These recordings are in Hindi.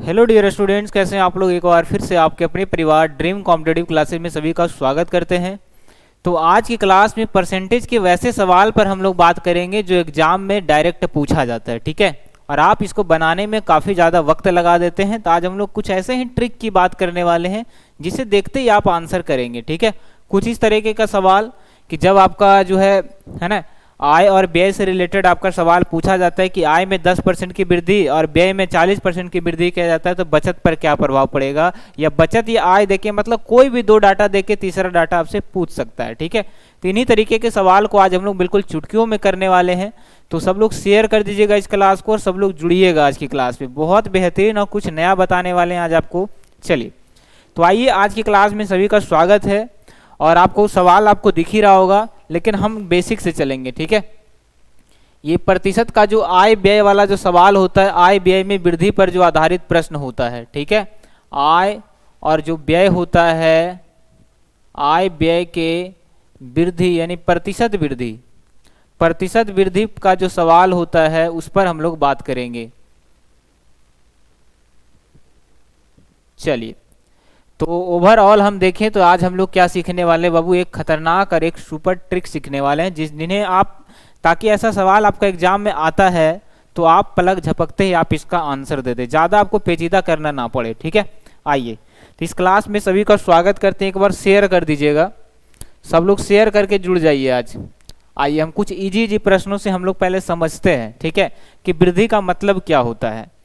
हेलो डियर स्टूडेंट्स, कैसे हैं आप लोग। एक बार फिर से आपके अपने परिवार ड्रीम कॉम्पिटेटिव क्लासेस में सभी का स्वागत करते हैं। तो आज की क्लास में परसेंटेज के वैसे सवाल पर हम लोग बात करेंगे जो एग्जाम में डायरेक्ट पूछा जाता है, ठीक है। और आप इसको बनाने में काफ़ी ज़्यादा वक्त लगा देते हैं। तो आज हम लोग कुछ ऐसे ही ट्रिक की बात करने वाले हैं जिसे देखते ही आप आंसर करेंगे, ठीक है। कुछ इस तरीके का सवाल कि जब आपका जो है ना आय और व्यय से रिलेटेड आपका सवाल पूछा जाता है कि आय में 10% की वृद्धि और व्यय में 40% की वृद्धि किया जाता है तो बचत पर क्या प्रभाव पड़ेगा, या बचत या आय देके मतलब कोई भी दो डाटा देके तीसरा डाटा आपसे पूछ सकता है, ठीक है। तो इन्हीं तरीके के सवाल को आज हम लोग बिल्कुल चुटकियों में करने वाले हैं। तो सब लोग शेयर कर दीजिएगा इस क्लास को और सब लोग जुड़िएगा आज की क्लास में। बहुत बेहतरीन और कुछ नया बताने वाले हैं आज आपको। चलिए तो आइए, आज की क्लास में सभी का स्वागत है। और आपको सवाल आपको दिख ही रहा होगा, लेकिन हम बेसिक से चलेंगे, ठीक है। ये प्रतिशत का जो आय व्यय वाला जो सवाल होता है, आय व्यय में वृद्धि पर जो आधारित प्रश्न होता है, ठीक है। आय और जो व्यय होता है, आय व्यय के वृद्धि यानी प्रतिशत वृद्धि का जो सवाल होता है उस पर हम लोग बात करेंगे। चलिए तो ओवरऑल हम देखें तो आज हम लोग क्या सीखने वाले बाबू, एक खतरनाक और एक सुपर ट्रिक सीखने वाले हैं जिन्हें आप, ताकि ऐसा सवाल आपका एग्जाम में आता है तो आप पलक झपकते ही आप इसका आंसर दे दें, ज़्यादा आपको पेचीदा करना ना पड़े, ठीक है। आइए तो इस क्लास में सभी का स्वागत करते हैं। एक बार शेयर कर दीजिएगा, सब लोग शेयर करके जुड़ जाइए आज। आइए हम कुछ इजी प्रश्नों से हम लोग पहले समझते हैं, ठीक है, कि वृद्धि का मतलब क्या होता है।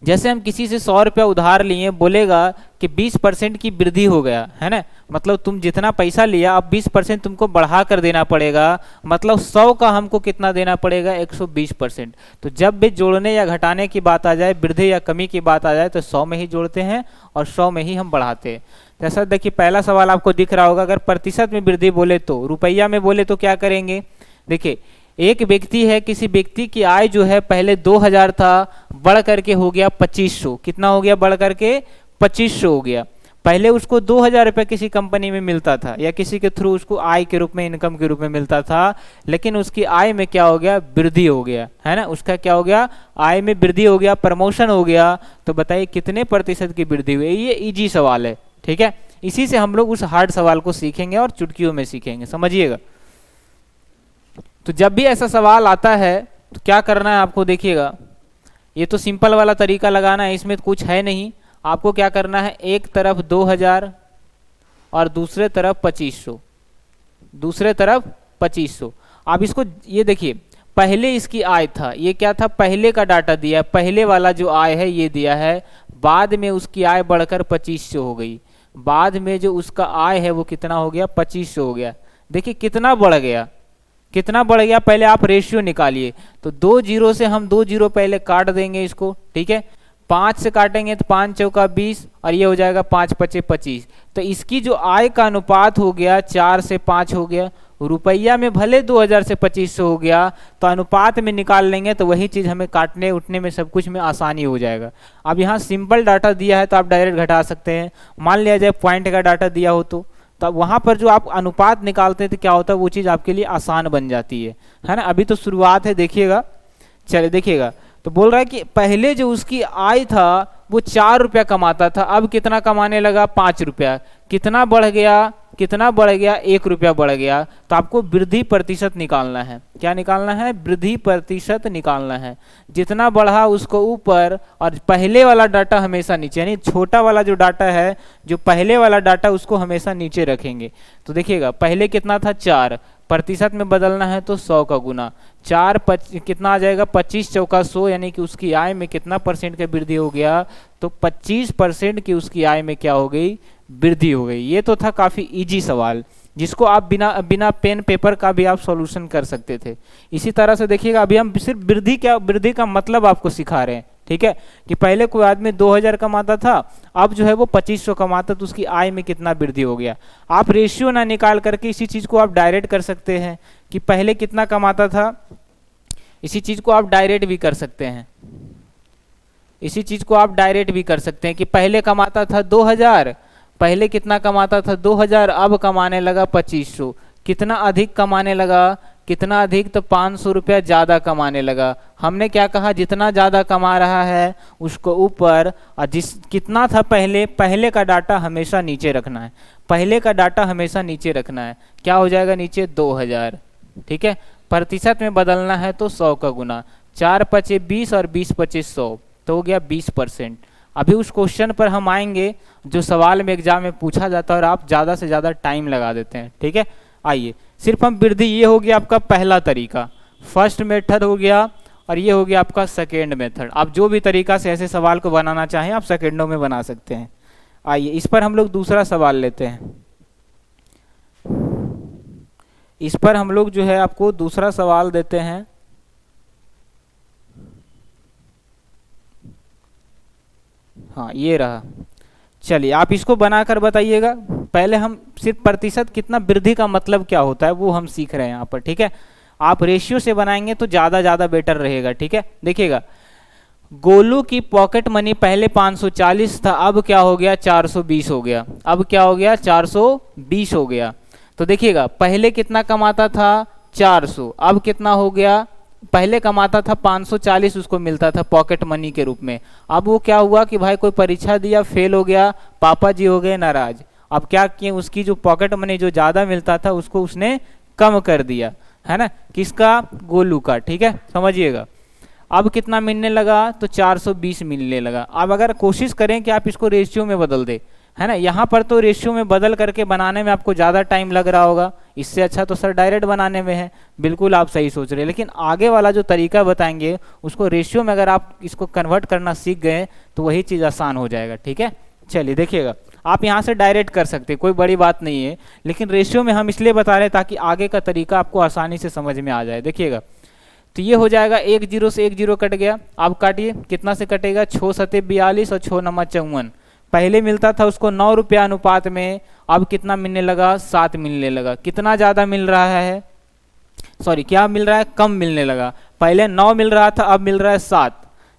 जैसे हम किसी से 100 रुपया उधार लिए, बोलेगा कि 20% की वृद्धि हो गया है ना, मतलब तुम जितना पैसा लिया अब 20% तुमको बढ़ा कर देना पड़ेगा, मतलब 100 का हमको कितना देना पड़ेगा, 120%। तो जब भी जोड़ने या घटाने की बात आ जाए, वृद्धि या कमी की बात आ जाए तो 100 में ही जोड़ते हैं और 100 में ही हम बढ़ाते हैं। जैसा देखिए पहला सवाल आपको दिख रहा होगा, अगर प्रतिशत में वृद्धि बोले तो, रुपया में बोले तो क्या करेंगे। देखिए एक व्यक्ति है, किसी व्यक्ति की आय जो है पहले 2000 था, बढ़ करके हो गया 2500। कितना हो गया, बढ़ करके 2500 हो गया। पहले उसको 2000 रुपये किसी कंपनी में मिलता था या किसी के थ्रू उसको आय के रूप में, इनकम के रूप में मिलता था, लेकिन उसकी आय में क्या हो गया, वृद्धि हो गया, है ना। उसका क्या हो गया, आय में वृद्धि हो गया, प्रमोशन हो गया। तो बताइए कितने प्रतिशत की वृद्धि हुई। ये इजी सवाल है, ठीक है। इसी से हम लोग उस हार्ड सवाल को सीखेंगे और चुटकियों में सीखेंगे, समझिएगा। तो जब भी ऐसा सवाल आता है तो क्या करना है आपको, देखिएगा ये तो सिंपल वाला तरीका लगाना है, इसमें कुछ है नहीं। आपको क्या करना है, एक तरफ 2000 और दूसरे तरफ 2500। आप इसको ये देखिए, पहले इसकी आय था, ये क्या था, पहले का डाटा दिया है, पहले वाला जो आय है ये दिया है। बाद में उसकी आय बढ़कर 2500 हो गई, बाद में जो उसका आय है वो कितना हो गया, 2500 हो गया। देखिए कितना बढ़ गया, कितना बढ़ गया। पहले आप रेशियो निकालिए, तो 2 जीरो से हम 2 जीरो पहले काट देंगे इसको, ठीक है। 5 से काटेंगे तो 5 चौका 20 और ये हो जाएगा 5 पचे 25। तो इसकी जो आय का अनुपात हो गया 4 से 5 हो गया। रुपया में भले 2000 से 2500 हो गया, तो अनुपात में निकाल लेंगे तो वही चीज़ हमें काटने उठने में सब कुछ में आसानी हो जाएगा। अब यहाँ सिंपल डाटा दिया है तो आप डायरेक्ट घटा सकते हैं। मान लिया जाए पॉइंट का डाटा दिया हो तो अब वहाँ पर जो आप अनुपात निकालते हैं तो क्या होता है, वो चीज़ आपके लिए आसान बन जाती है ना। अभी तो शुरुआत है, देखिएगा। चलिए देखिएगा, तो बोल रहा है कि पहले जो उसकी आय था वो 4 रुपया कमाता था, अब कितना कमाने लगा, 5 रुपया। कितना बढ़ गया, 1 रुपया बढ़ गया। तो आपको वृद्धि प्रतिशत निकालना है। क्या निकालना है, वृद्धि प्रतिशत निकालना है। जितना बढ़ा उसको ऊपर और पहले वाला डाटा हमेशा नीचे, यानी छोटा वाला जो डाटा है, जो पहले वाला डाटा उसको हमेशा नीचे रखेंगे। तो देखिएगा पहले कितना था, 4, प्रतिशत में बदलना है तो 100 का गुना 4 कितना आ जाएगा, 25 चौका 100, यानी कि उसकी आय में कितना परसेंट का वृद्धि हो गया, तो 25% की उसकी आय में क्या हो गई, वृद्धि हो गई। ये तो था काफ़ी इजी सवाल जिसको आप बिना पेन पेपर का भी आप सॉल्यूशन कर सकते थे। इसी तरह से देखिएगा अभी हम सिर्फ वृद्धि का मतलब आपको सिखा रहे हैं, ठीक है। कि पहले कोई आदमी 2000 कमाता था, अब जो है वो 2500 कमाता, तो उसकी आय में कितना वृद्धि हो गया। आप रेशियो ना निकाल करके इसी चीज़ को आप डायरेक्ट कर सकते हैं कि पहले कितना कमाता था। इसी चीज़ को आप डायरेक्ट भी कर सकते हैं, इसी चीज़ को आप डायरेक्ट भी कर सकते हैं कि पहले कमाता था 2000, पहले कितना कमाता था 2000, अब कमाने लगा 2500। कितना अधिक कमाने लगा, कितना अधिक, तो 500 रुपया ज़्यादा कमाने लगा। हमने क्या कहा, जितना ज़्यादा कमा रहा है उसको ऊपर, और जिस कितना था पहले, पहले का डाटा हमेशा नीचे रखना है, पहले का डाटा हमेशा नीचे रखना है। क्या हो जाएगा नीचे 2000, ठीक है। प्रतिशत में बदलना है तो 100 का गुना, 4 पचे 20 और 20 पचे 100, तो हो गया 20%। अभी उस क्वेश्चन पर हम आएंगे जो सवाल में एग्जाम में पूछा जाता है और आप ज़्यादा से ज़्यादा टाइम लगा देते हैं, ठीक है। आइए, सिर्फ हम वृद्धि, ये हो गया आपका पहला तरीका, फर्स्ट मेथड हो गया, और ये हो गया आपका सेकेंड मेथड। आप जो भी तरीका से ऐसे सवाल को बनाना चाहें आप सेकेंडों में बना सकते हैं। आइए, इस पर हम लोग दूसरा सवाल लेते हैं। इस पर हम लोग जो है आपको दूसरा सवाल देते हैं। हाँ, ये रहा। चलिए, आप इसको बनाकर बताइएगा। पहले हम सिर्फ प्रतिशत कितना वृद्धि का मतलब क्या होता है वो हम सीख रहे हैं यहाँ पर, ठीक है। आप रेशियो से बनाएंगे तो ज़्यादा बेटर रहेगा, ठीक है। देखिएगा, गोलू की पॉकेट मनी पहले 540 था, अब क्या हो गया 420 हो गया, अब क्या हो गया 420 हो गया। तो देखिएगा, पहले कितना कमाता था 400, अब कितना हो गया, पहले कमाता था 540, उसको मिलता था पॉकेट मनी के रूप में। अब वो क्या हुआ कि भाई कोई परीक्षा दिया, फेल हो गया, पापा जी हो गए नाराज। अब क्या किए, उसकी जो पॉकेट मनी जो ज़्यादा मिलता था उसको उसने कम कर दिया, है ना, किसका, गोलू का, ठीक है, समझिएगा। अब कितना मिलने लगा, तो 420 मिलने लगा। अब अगर कोशिश करें कि आप इसको रेशियो में बदल दे, है ना, यहाँ पर तो रेशियो में बदल करके बनाने में आपको ज़्यादा टाइम लग रहा होगा, इससे अच्छा तो सर डायरेक्ट बनाने में है। बिल्कुल आप सही सोच रहे हैं, लेकिन आगे वाला जो तरीका बताएंगे उसको रेशियो में अगर आप इसको कन्वर्ट करना सीख गए तो वही चीज़ आसान हो जाएगा, ठीक है। चलिए देखिएगा, आप यहाँ से डायरेक्ट कर सकते हैं, कोई बड़ी बात नहीं है, लेकिन रेशियो में हम इसलिए बता रहे हैं ताकि आगे का तरीका आपको आसानी से समझ में आ जाए। देखिएगा, तो ये हो जाएगा 1 0 से 1 0 कट गया। अब काटिए, कितना से कटेगा, 6 सते 42 और 6 नमा 54। पहले मिलता था उसको 9 रुपया अनुपात में, अब कितना मिलने लगा, 7 मिलने लगा। कितना ज़्यादा मिल रहा है, सॉरी क्या मिल रहा है, कम मिलने लगा। पहले 9 मिल रहा था, अब मिल रहा है 7,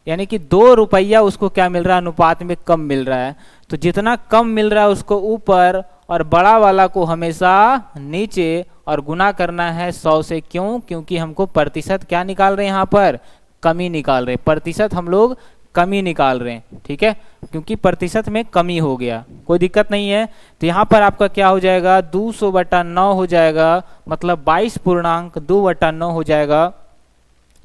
यानी कि 2 रुपया उसको क्या मिल रहा है, अनुपात में कम मिल रहा है। तो जितना कम मिल रहा है उसको ऊपर, और बड़ा वाला को हमेशा नीचे, और गुना करना है 100 से। क्यों, क्योंकि हमको प्रतिशत क्या निकाल रहे हैं, यहाँ पर कमी निकाल रहे हैं, प्रतिशत हम लोग कमी निकाल रहे हैं, ठीक है, क्योंकि प्रतिशत में कमी हो गया, कोई दिक्कत नहीं है। तो यहाँ पर आपका क्या हो जाएगा, 200/9 हो जाएगा, मतलब 22.2/9 हो जाएगा।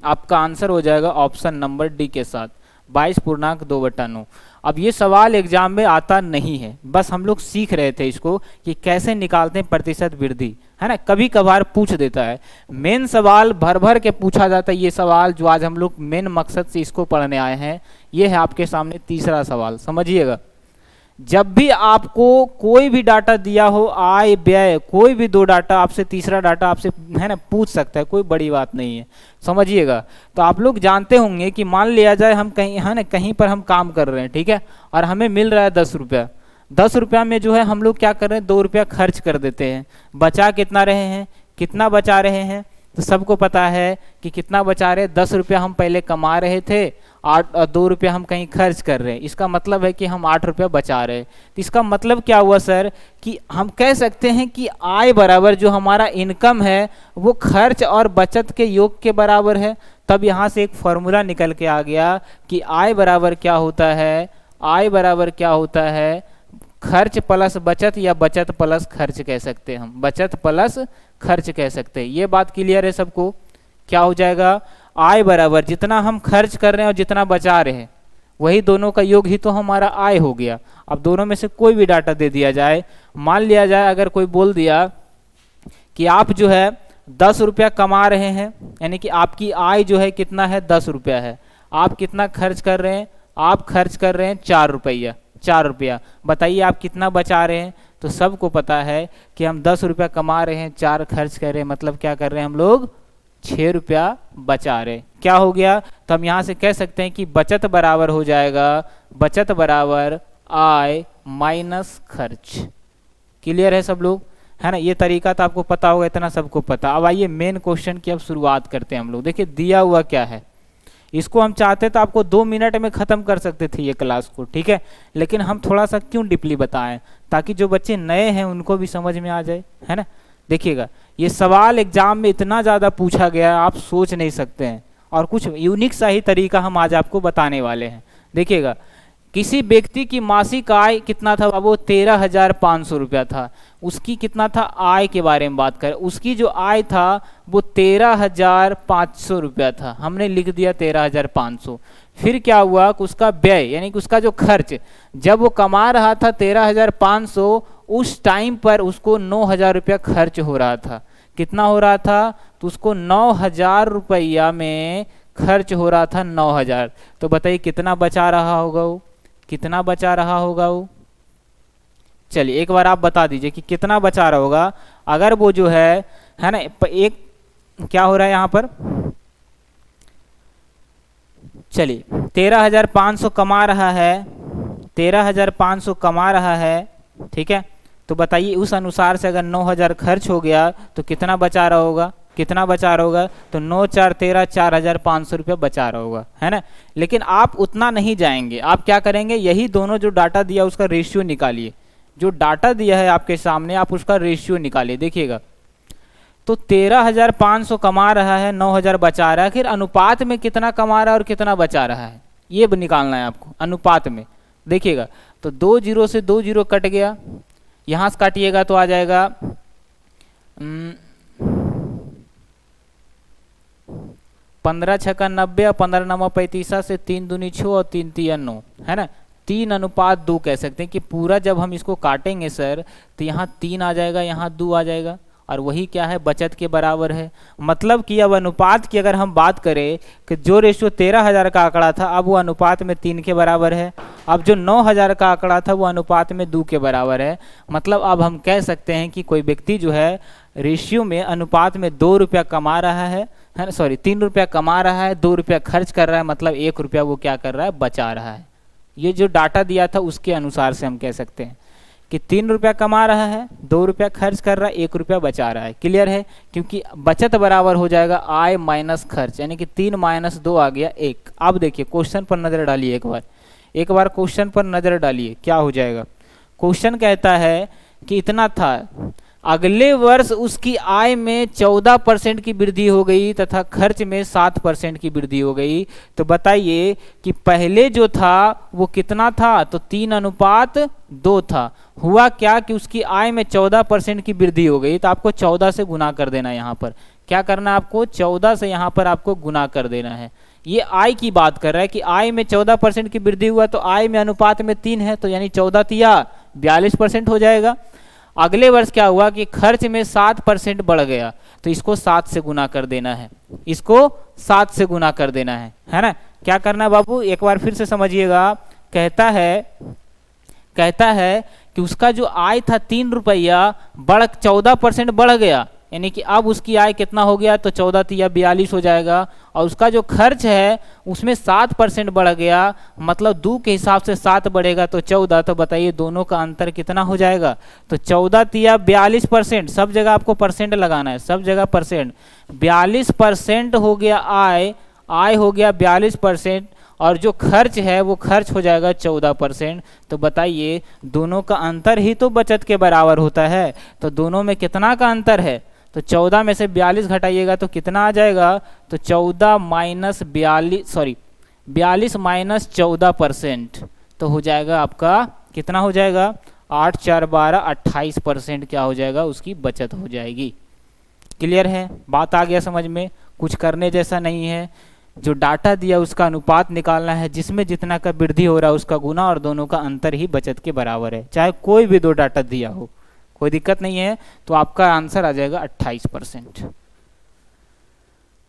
आपका आंसर हो जाएगा ऑप्शन नंबर डी के साथ, 22.2/9। अब ये सवाल एग्जाम में आता नहीं है, बस हम लोग सीख रहे थे इसको कि कैसे निकालते हैं प्रतिशत वृद्धि, है ना। कभी कभार पूछ देता है, मेन सवाल भर भर के पूछा जाता है। ये सवाल जो आज हम लोग मेन मकसद से इसको पढ़ने आए हैं, ये है आपके सामने तीसरा सवाल, समझिएगा। जब भी आपको कोई भी डाटा दिया हो, आय व्यय, कोई भी दो डाटा आपसे, तीसरा डाटा आपसे, है ना, पूछ सकता है, कोई बड़ी बात नहीं है, समझिएगा। तो आप लोग जानते होंगे कि मान लिया जाए हम कहीं, है ना, कहीं पर हम काम कर रहे हैं, ठीक है, और हमें मिल रहा है 10 रुपया। 10 रुपया में जो है हम लोग क्या कर रहे हैं, 2 रुपया खर्च कर देते हैं। बचा कितना रहे हैं, कितना बचा रहे हैं, तो सबको पता है कि कितना बचा रहे हैं। 10 रुपया हम पहले कमा रहे थे, 2 रुपया हम कहीं खर्च कर रहे हैं, इसका मतलब है कि हम 8 रुपया बचा रहे हैं। तो इसका मतलब क्या हुआ सर, कि हम कह सकते हैं कि आय बराबर जो हमारा इनकम है वो खर्च और बचत के योग के बराबर है। तब यहाँ से एक फॉर्मूला निकल के आ गया कि आय बराबर क्या होता है, आय बराबर क्या होता है, खर्च प्लस बचत, या बचत प्लस खर्च कह सकते हैं हम, बचत प्लस खर्च कह सकते हैं। ये बात क्लियर है सबको। क्या हो जाएगा, आय बराबर जितना हम खर्च कर रहे हैं और जितना बचा रहे हैं वही दोनों का योग ही तो हमारा आय हो गया। अब दोनों में से कोई भी डाटा दे दिया जाए, मान लिया जाए अगर कोई बोल दिया कि आप जो है 10 रुपया कमा रहे हैं, यानी कि आपकी आय जो है कितना है, 10 रुपया है। आप कितना खर्च कर रहे हैं, आप खर्च कर रहे हैं 4 रुपया, 4 रुपया। बताइए आप कितना बचा रहे हैं। तो सबको पता है कि हम 10 रुपया कमा रहे हैं, 4 खर्च कर रहे हैं, मतलब क्या कर रहे हैं हम लोग, 6 रुपया बचा रहे। क्या हो गया, तो हम यहाँ से कह सकते हैं कि बचत बराबर हो जाएगा, बचत बराबर आय माइनस खर्च। क्लियर है सब लोग, है ना। ये तरीका तो आपको पता होगा, इतना सबको पता। अब आइए मेन क्वेश्चन की अब शुरुआत करते हैं हम लोग। देखिए दिया हुआ क्या है, इसको हम चाहते तो आपको 2 मिनट में ख़त्म कर सकते थे ये क्लास को, ठीक है, लेकिन हम थोड़ा सा क्यों डीपली बताएं, ताकि जो बच्चे नए हैं उनको भी समझ में आ जाए, है ना। देखिएगा, ये सवाल एग्जाम में इतना ज़्यादा पूछा गया है आप सोच नहीं सकते हैं, और कुछ यूनिक सा ही तरीका हम आज आपको बताने वाले हैं। देखिएगा, किसी व्यक्ति की मासिक आय कितना था बाबू, 13,500 रुपया था। उसकी कितना था, आय के बारे में बात करें, उसकी जो आय था वो 13,500 रुपया था, हमने लिख दिया 13,500। फिर क्या हुआ कि उसका व्यय यानी कि उसका जो खर्च, जब वो कमा रहा था 13,500, उस टाइम पर उसको 9,000 रुपया खर्च हो रहा था। कितना हो रहा था, तो उसको 9,000 रुपया में खर्च हो रहा था, 9,000। तो बताइए कितना बचा रहा होगा वो, कितना बचा रहा होगा वो। चलिए एक बार आप बता दीजिए कि कितना बचा रहा होगा। अगर वो जो है ना, एक क्या हो रहा है यहाँ पर, चलिए 13,500 कमा रहा है, 13,500 कमा रहा है, ठीक है। तो बताइए उस अनुसार से अगर 9,000 खर्च हो गया तो कितना बचा रहा होगा, कितना बचा रहा होगा, तो 9 4 13, 4,500 रुपया बचा रहा होगा, है ना। लेकिन आप उतना नहीं जाएंगे, आप क्या करेंगे, यही दोनों जो डाटा दिया उसका रेशियो निकालिए। जो डाटा दिया है आपके सामने आप उसका रेशियो निकालिए। देखिएगा, तो 13,500 कमा रहा है, 9,000 बचा रहा है, फिर अनुपात में कितना कमा रहा है और कितना बचा रहा है ये निकालना है आपको अनुपात में। देखिएगा, तो 2 0 से 2 0 कट गया, यहाँ से काटिएगा तो आ जाएगा 15 छक्का 90, 15 9 35 से 3 दूनी 6 और 3 3 9, है ना। 3:2 कह सकते हैं कि पूरा जब हम इसको काटेंगे सर तो यहाँ 3 आ जाएगा, यहाँ 2 आ जाएगा, और वही क्या है, बचत के बराबर है। मतलब कि अब अनुपात की अगर हम बात करें कि जो रेशियो 13,000 का आंकड़ा था अब वो अनुपात में 3 के बराबर है, अब जो 9,000 का आंकड़ा था वो अनुपात में 2 के बराबर है। मतलब अब हम कह सकते हैं कि कोई व्यक्ति जो है रेशियो में अनुपात में 2 रुपया कमा रहा है ना, सॉरी 3 रुपया कमा रहा है, 2 रुपया खर्च कर रहा है, मतलब 1 रुपया वो क्या कर रहा है, बचा रहा है। ये जो डाटा दिया था उसके अनुसार से हम कह सकते हैं कि 3 रुपया कमा रहा है, 2 रुपया खर्च कर रहा है, 1 रुपया बचा रहा है। क्लियर है, क्योंकि बचत बराबर हो जाएगा आय माइनस खर्च, यानी कि 3 - 2 आ गया 1। अब देखिए क्वेश्चन पर नजर डालिए, एक बार क्वेश्चन पर नजर डालिए क्या हो जाएगा। क्वेश्चन कहता है कि इतना था, अगले वर्ष उसकी आय में 14% की वृद्धि हो गई तथा खर्च में 7% की वृद्धि हो गई। तो बताइए कि पहले जो था वो कितना था, तो 3:2 था। हुआ क्या कि उसकी आय में 14% की वृद्धि हो गई, तो आपको 14 से गुना कर देना है। यहाँ पर क्या करना है आपको, 14 से यहाँ पर आपको गुना कर देना है। ये आय की बात कर रहा है कि आय में 14% की वृद्धि हुआ, तो आय में अनुपात में 3 है, तो यानी 14 तिया 42% हो जाएगा। अगले वर्ष क्या हुआ कि खर्च में 7% बढ़ गया, तो इसको 7 से गुना कर देना है, इसको 7 से गुना कर देना है ना। क्या करना है बाबू, एक बार फिर से समझिएगा। कहता है कि उसका जो आय था 3 रुपया 14% बढ़ गया, यानी कि अब उसकी आय कितना हो गया, तो 14 तिया 42 हो जाएगा। और उसका जो खर्च है उसमें 7% बढ़ गया, मतलब 2 के हिसाब से 7 बढ़ेगा तो 14। तो बताइए दोनों का अंतर कितना हो जाएगा, तो 14 तिया 42%, सब जगह आपको परसेंट लगाना है, सब जगह परसेंट। 42% हो गया आय हो गया 42%, और जो खर्च है वो खर्च हो जाएगा 14%। तो बताइए दोनों का अंतर ही तो बचत के बराबर होता है, तो दोनों में कितना का अंतर है, तो 14 में से 42 घटाइएगा तो कितना आ जाएगा, तो 42 माइनस 14%, तो हो जाएगा आपका कितना हो जाएगा, 8 4 12 28% क्या हो जाएगा, उसकी बचत हो जाएगी। क्लियर है, बात आ गया समझ में, कुछ करने जैसा नहीं है। जो डाटा दिया उसका अनुपात निकालना है, जिसमें जितना का वृद्धि हो रहा है उसका गुना, और दोनों का अंतर ही बचत के बराबर है। चाहे कोई भी 2 डाटा दिया हो, कोई दिक्कत नहीं है। तो आपका आंसर आ जाएगा 28%।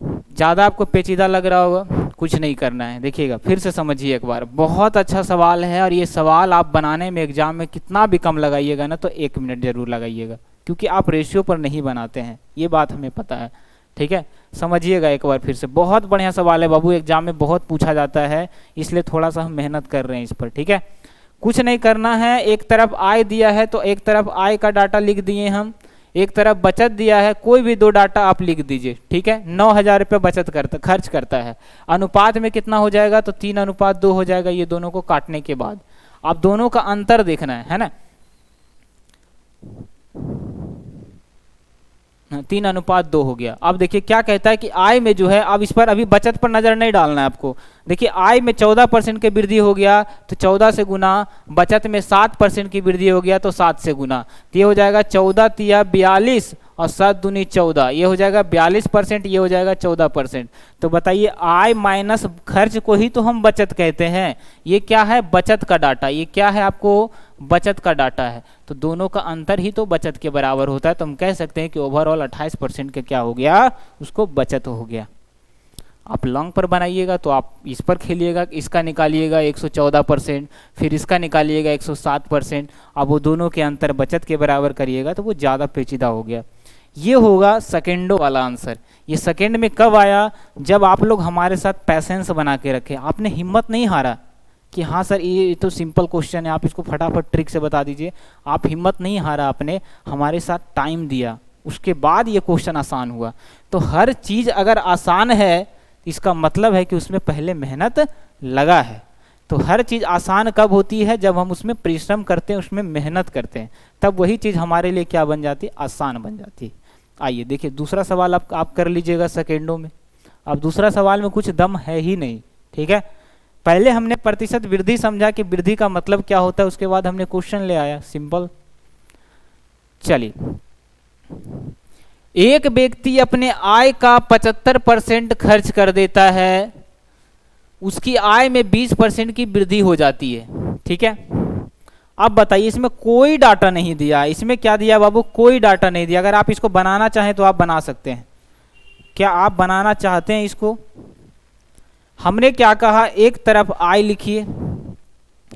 ज़्यादा आपको पेचीदा लग रहा होगा, कुछ नहीं करना है। देखिएगा फिर से समझिए एक बार, बहुत अच्छा सवाल है, और ये सवाल आप बनाने में एग्जाम में कितना भी कम लगाइएगा ना, तो 1 मिनट जरूर लगाइएगा, क्योंकि आप रेशियो पर नहीं बनाते हैं, ये बात हमें पता है। ठीक है, समझिएगा एक बार फिर से, बहुत बढ़िया सवाल है बाबू, एग्जाम में बहुत पूछा जाता है, इसलिए थोड़ा सा हम मेहनत कर रहे हैं इस पर। ठीक है, कुछ नहीं करना है, एक तरफ आय दिया है तो एक तरफ आय का डाटा लिख दिए हम, एक तरफ बचत दिया है, कोई भी 2 डाटा आप लिख दीजिए। ठीक है, 9,000 रुपये बचत खर्च करता है, अनुपात में कितना हो जाएगा, तो 3:2 हो जाएगा, ये दोनों को काटने के बाद। आप दोनों का अंतर देखना है ना। 3:2 हो गया। अब देखिए क्या कहता है कि आय में जो है, अब इस पर अभी बचत पर नजर नहीं डालना है आपको। देखिए आय में 14% की वृद्धि हो गया तो 14 से गुना, बचत में 7% की वृद्धि हो गया तो 7 से गुना, तो ये हो जाएगा 14 तिया 42 और 7 दूनी 14, ये हो जाएगा 42%, ये हो जाएगा 14%। तो बताइए आय माइनस खर्च को ही तो हम बचत कहते हैं। ये क्या है? बचत का डाटा। ये क्या है? आपको बचत का डाटा है। तो दोनों का अंतर ही तो बचत के बराबर होता है। तो हम कह सकते हैं कि ओवरऑल 28% का क्या हो गया? उसको बचत हो गया। आप लॉन्ग पर बनाइएगा तो आप इस पर खेलिएगा, इसका निकालिएगा 114%, फिर इसका निकालिएगा 107%। अब वो दोनों के अंतर बचत के बराबर करिएगा तो वो ज़्यादा पेचीदा हो गया। ये होगा सेकेंडों वाला आंसर। ये सेकेंड में कब आया? जब आप लोग हमारे साथ पैसेंस बना के रखे, आपने हिम्मत नहीं हारा कि हाँ सर ये तो सिंपल क्वेश्चन है, आप इसको फटाफट ट्रिक से बता दीजिए। आप हिम्मत नहीं हारा, आपने हमारे साथ टाइम दिया, उसके बाद ये क्वेश्चन आसान हुआ। तो हर चीज़ अगर आसान है इसका मतलब है कि उसमें पहले मेहनत लगा है। तो हर चीज़ आसान कब होती है? जब हम उसमें परिश्रम करते हैं, उसमें मेहनत करते हैं, तब वही चीज़ हमारे लिए क्या बन जाती है? आसान बन जाती है। आइए देखिए दूसरा सवाल आप कर लीजिएगा सेकेंडों में। अब दूसरा सवाल में कुछ दम है ही नहीं, ठीक है। पहले हमने प्रतिशत वृद्धि समझा कि वृद्धि का मतलब क्या होता है, उसके बाद हमने क्वेश्चन ले आया सिंपल। चलिए, एक व्यक्ति अपने आय का 75% खर्च कर देता है, उसकी आय में 20% की वृद्धि हो जाती है, ठीक है। अब बताइए, इसमें कोई डाटा नहीं दिया। इसमें क्या दिया बाबू? कोई डाटा नहीं दिया। अगर आप इसको बनाना चाहें तो आप बना सकते हैं। क्या आप बनाना चाहते हैं इसको? हमने क्या कहा? एक तरफ आय लिखिए,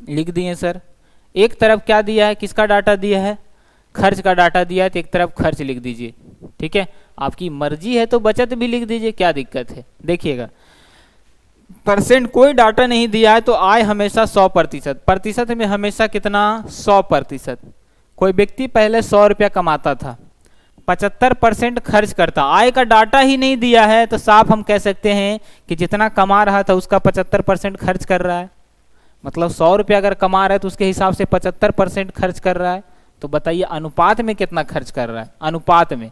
लिख दिए सर। एक तरफ क्या दिया है? किसका डाटा दिया है? खर्च का डाटा दिया है, तो एक तरफ खर्च लिख दीजिए, ठीक है। आपकी मर्जी है तो बचत भी लिख दीजिए, क्या दिक्कत है। देखिएगा परसेंट कोई डाटा नहीं दिया है तो आय हमेशा 100%। प्रतिशत में हमेशा कितना? 100%। कोई व्यक्ति पहले 100 रुपया कमाता था, 75% खर्च करता, आय का डाटा ही नहीं दिया है तो साफ हम कह सकते हैं कि जितना कमा रहा था उसका 75% खर्च कर रहा है। मतलब 100 रुपया अगर कमा रहा है तो उसके हिसाब से 75% खर्च कर रहा है। तो बताइए अनुपात में कितना खर्च कर रहा है? अनुपात में,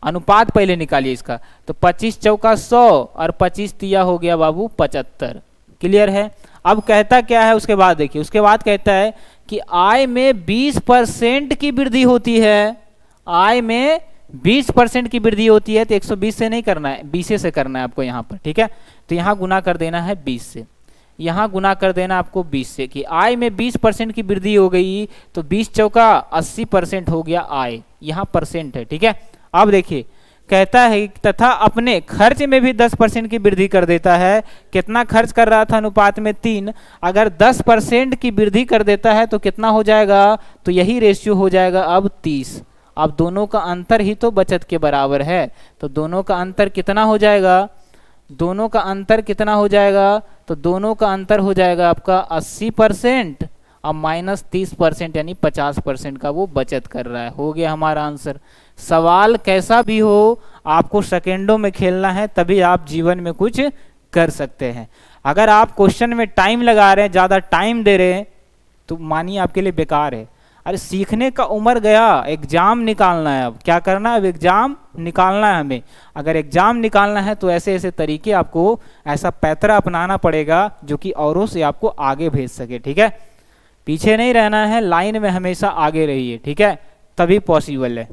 अनुपात पहले निकालिए इसका। तो 25 चौका 100 और 25 तिया हो गया बाबू 75। क्लियर है? अब कहता क्या है उसके बाद? देखिए उसके बाद कहता है कि आय में 20% की वृद्धि होती है। आय में 20% की वृद्धि होती है तो 120 से नहीं करना है, 20 से करना है आपको यहाँ पर, ठीक है। तो यहाँ गुना कर देना है 20 से, यहाँ गुना कर देना आपको 20 से कि आय में 20% की वृद्धि हो गई तो 20 चौका 80% हो गया आय, यहाँ परसेंट है, ठीक है। अब देखिए कहता है तथा अपने खर्च में भी 10% की वृद्धि कर देता है। कितना खर्च कर रहा था? अनुपात में 3। अगर 10% की वृद्धि कर देता है तो कितना हो जाएगा? तो यही रेशियो हो जाएगा अब 30। अब दोनों का अंतर ही तो बचत के बराबर है। तो दोनों का अंतर कितना हो जाएगा? दोनों का अंतर कितना हो जाएगा? तो दोनों का अंतर हो जाएगा आपका 80% अब माइनस 30% यानी 50% का वो बचत कर रहा है। हो गया हमारा आंसर। सवाल कैसा भी हो, आपको सेकेंडों में खेलना है, तभी आप जीवन में कुछ कर सकते हैं। अगर आप क्वेश्चन में टाइम लगा रहे हैं, ज़्यादा टाइम दे रहे हैं, तो मानिए आपके लिए बेकार है। अरे सीखने का उम्र गया, एग्जाम निकालना है। अब क्या करना है? अब एग्जाम निकालना है हमें। अगर एग्जाम निकालना है तो ऐसे ऐसे तरीके आपको, ऐसा पैतरा अपनाना पड़ेगा जो कि औरों से आपको आगे भेज सके, ठीक है। पीछे नहीं रहना है, लाइन में हमेशा आगे रहिए, ठीक है, तभी पॉसिबल है।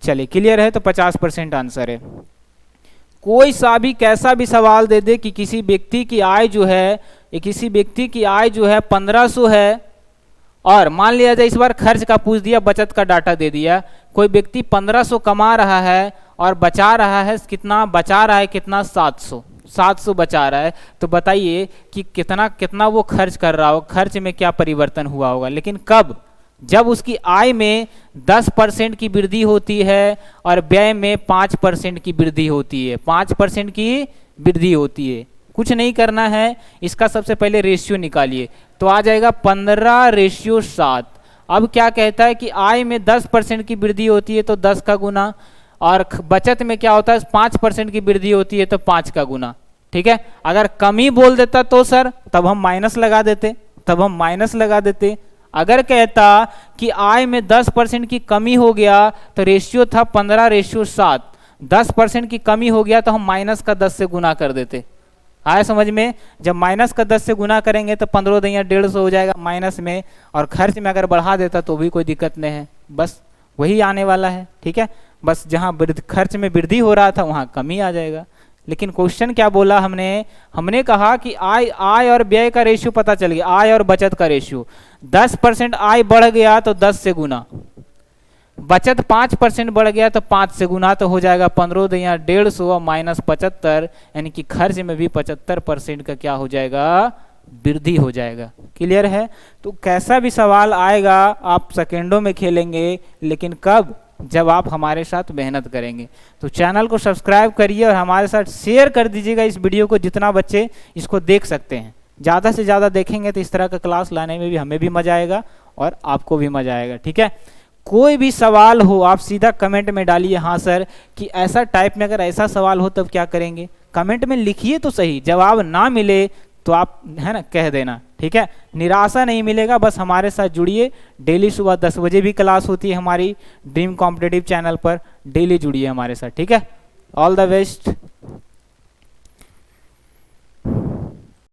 चलिए क्लियर है? तो 50% आंसर है। कोई सा भी कैसा भी सवाल दे दे कि किसी व्यक्ति की आय जो है, किसी व्यक्ति की आय जो है 1500 है, और मान लिया जाए इस बार खर्च का पूछ दिया, बचत का डाटा दे दिया। कोई व्यक्ति 1500 कमा रहा है और बचा रहा है कितना? बचा रहा है कितना? 700 बचा रहा है। तो बताइए कि कितना कितना वो खर्च कर रहा हो, खर्च में क्या परिवर्तन हुआ होगा। लेकिन कब? जब उसकी आय में 10% की वृद्धि होती है और व्यय में 5% की वृद्धि होती है। 5% की वृद्धि होती है। कुछ नहीं करना है, इसका सबसे पहले रेशियो निकालिए तो आ जाएगा 15:7। अब क्या कहता है कि आय में 10% की वृद्धि होती है तो 10 का गुना, और बचत में क्या होता है? 5% की वृद्धि होती है तो 5 का गुना, ठीक है। अगर कम ही बोल देता तो सर तब हम माइनस लगा देते, अगर कहता कि आय में 10% की कमी हो गया तो रेशियो था 15:7, 10% की कमी हो गया तो हम माइनस का 10 से गुना कर देते। आया समझ में? जब माइनस का 10 से गुना करेंगे तो 15 × 150 हो जाएगा माइनस में, और खर्च में अगर बढ़ा देता तो भी कोई दिक्कत नहीं है, बस वही आने वाला है। ठीक है, बस जहाँ खर्च में वृद्धि हो रहा था वहाँ कमी आ जाएगा। लेकिन क्वेश्चन क्या बोला हमने कहा कि आय और व्यय का रेशियो पता चल गया, आय और बचत का रेशियो 10% आय बढ़ गया तो 10 से गुना, बचत 5% बढ़ गया तो 5 से गुना, तो हो जाएगा 15 × 150 और -75, यानी कि खर्च में भी 75% का क्या हो जाएगा, वृद्धि हो जाएगा। क्लियर है? तो कैसा भी सवाल आएगा आप सेकेंडों में खेलेंगे, लेकिन कब? जब आप हमारे साथ मेहनत करेंगे। तो चैनल को सब्सक्राइब करिए और हमारे साथ शेयर कर दीजिएगा इस वीडियो को, जितना बच्चे इसको देख सकते हैं। ज़्यादा से ज़्यादा देखेंगे तो इस तरह का क्लास लाने में भी हमें भी मज़ा आएगा और आपको भी मज़ा आएगा। ठीक है, कोई भी सवाल हो आप सीधा कमेंट में डालिए, हाँ सर कि ऐसा टाइप में अगर ऐसा सवाल हो तब क्या करेंगे, कमेंट में लिखिए तो सही। जवाब ना मिले तो आप है ना कह देना। ठीक है, निराशा नहीं मिलेगा, बस हमारे साथ जुड़िए। डेली सुबह 10 बजे भी क्लास होती है हमारी ड्रीम कॉम्पिटिटिव चैनल पर, डेली जुड़िए हमारे साथ। ठीक है, ऑल द बेस्ट।